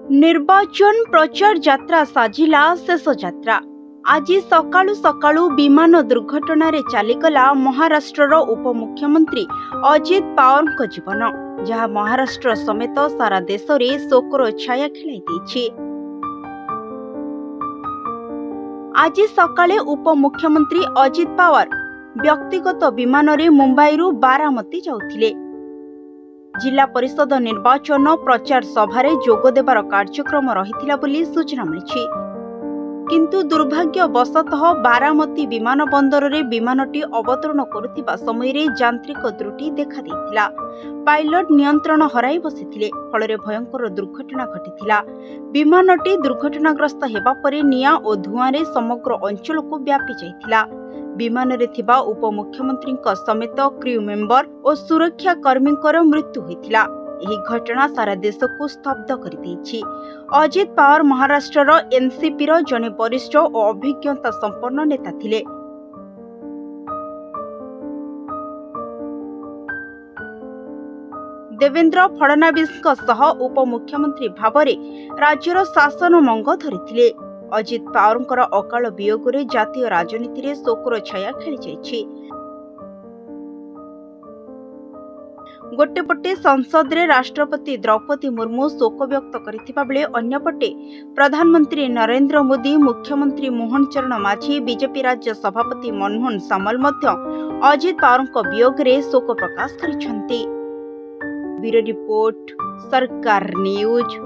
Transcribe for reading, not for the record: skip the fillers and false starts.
निर्वाचन प्रचार यात्रा साजिला शेष यात्रा। आज सकाळू सकाळू विमान दुर्घटन चलीगला महाराष्ट्र उपमुख्यमंत्री अजित पवार जीवन, जहाँ महाराष्ट्र समेत सारा देश में शोकर छाया खेलाई। आज सकाळे उपमुख्यमंत्री अजित पवार व्यक्तिगत विमान रे मुंबई बारामती जाउथिले। जिला परिषद निर्वाचन प्रचार सभारे जोग देवार कार्यक्रम रहिथिला बोली सूचना मिली, किंतु दुर्भाग्यवशतः बारामती विमान बंदर रे विमानटी अवतरण करुथिबा समय रे यांत्रिक त्रुटि देखा देथिला। पायलट नियंत्रण हराई बसिथिले, फल भयंकर दुर्घटना घटिथिला। विमानटी दुर्घटनाग्रस्त हेबा परे निया और धुआं रे समग्र अंचल को व्यापी जाइथिला। विमान रे थिबा उपमुख्यमंत्री समेत क्रू मेंबर और सुरक्षा कर्मी मृत्यु होइथिला। एही घटना सारा देश को स्तब्ध कर देछि। अजित पवार महाराष्ट्र एनसीपी जने वरिष्ठ और अभिज्ञता संपन्न नेता थिले। देवेंद्र फडणवीस उपमुख्यमंत्री भावरे राज्यर शासन मंग धरिथिले। अजित पवार अकाल वियोग रे जातीय राजनीति रे शोकर छाया खेली जाइछि। गोटेपटे संसद रे राष्ट्रपति द्रौपदी मुर्मू शोक व्यक्त करथिबा बेले अन्यपटे प्रधानमंत्री नरेंद्र मोदी, मुख्यमंत्री मोहन चरण माझी, बीजेपी राज्य सभापति मनमोहन सामल मध्य अजित पवार वियोग रे शोक प्रकाश करिसेंती। ब्यूरो रिपोर्ट, सरकार न्यूज।